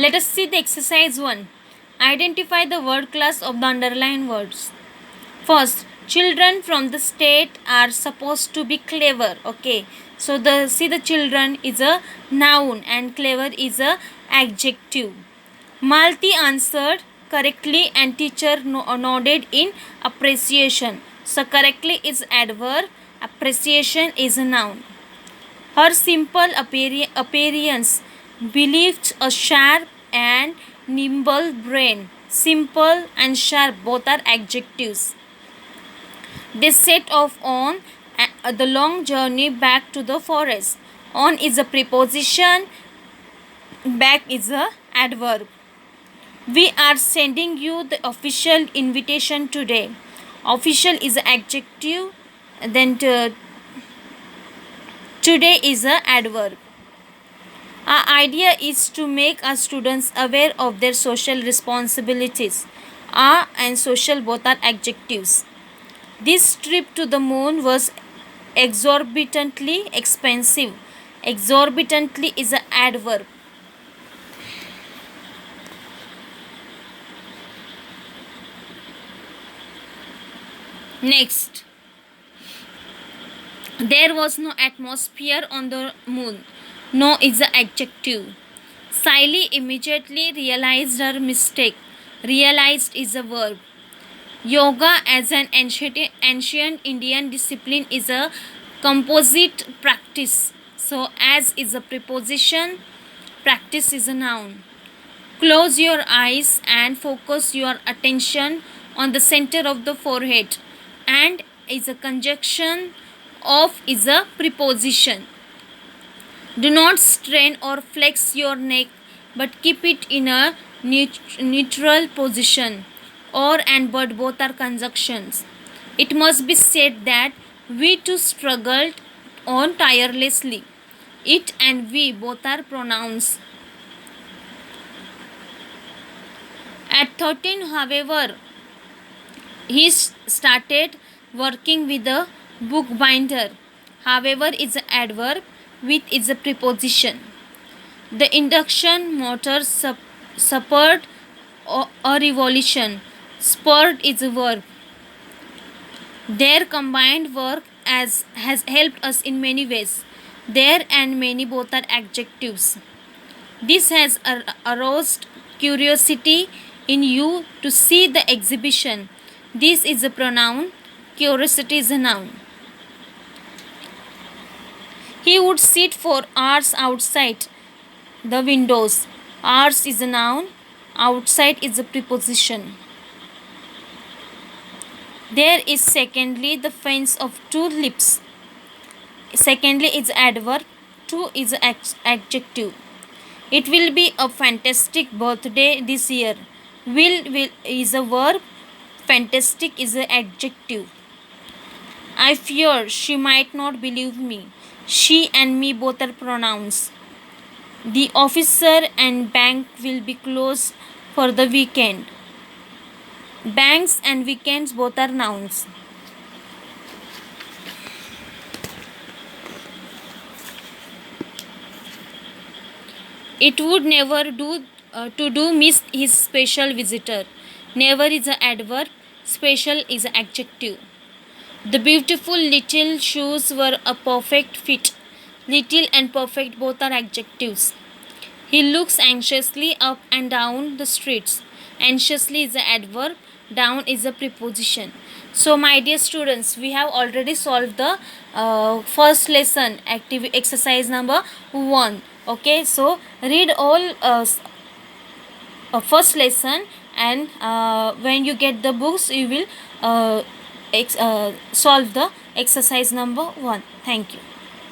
Let us see the exercise 1. Identify the word class of the underlined words. First, children from the state are supposed to be clever. Okay, so the children is a noun and clever is a adjective. Malti answered correctly and teacher nodded in appreciation. So correctly is adverb, appreciation is a noun. Her simple appearance believed a sharp and nimble brain. Simple and sharp both are adjectives. They set off on the long journey back to the forest. On is a preposition, back is a adverb. We are sending you the official invitation today. Official is an adjective, then today is an adverb. Our idea is to make our students aware of their social responsibilities. Our and social both are adjectives. This trip to the moon was exorbitantly expensive. Exorbitantly is an adverb. Next, there was no atmosphere on the moon. No is an adjective. Siley immediately realized her mistake. Realized is a verb. Yoga as an ancient Indian discipline is a composite practice. So as is a preposition, practice is a noun. Close your eyes and focus your attention on the center of the forehead. And is a conjunction of is a preposition. Do not strain or flex your neck but keep it in a neutral position. Or and but both are conjunctions. It must be said that we too struggled on tirelessly. It and we both are pronouns. At 13, however, he started working with a bookbinder. However is an adverb, with is a preposition. The induction motor spurred a revolution. Spurred is a verb. Their combined work has helped us in many ways. Their and many both are adjectives. This has aroused curiosity in you to see the exhibition. This is a pronoun. Curiosity is a noun. He would sit for hours outside the windows. Hours is a noun. Outside is a preposition. There is secondly the fence of two lips. Secondly is adverb. Two is adjective. It will be a fantastic birthday this year. Will is a verb. Fantastic is an adjective. I fear she might not believe me. She and me both are pronouns. The officer and bank will be closed for the weekend. Banks and weekends both are nouns. It would never do to miss his special visitor. Never is an adverb. Special is an adjective. The beautiful little shoes were a perfect fit. Little and perfect both are adjectives. He looks anxiously up and down the streets. Anxiously is an adverb. Down is a preposition. So my dear students, we have already solved the first lesson, exercise number 1. Okay, so read all first lesson, and when you get the books you will solve the exercise number 1. Thank you.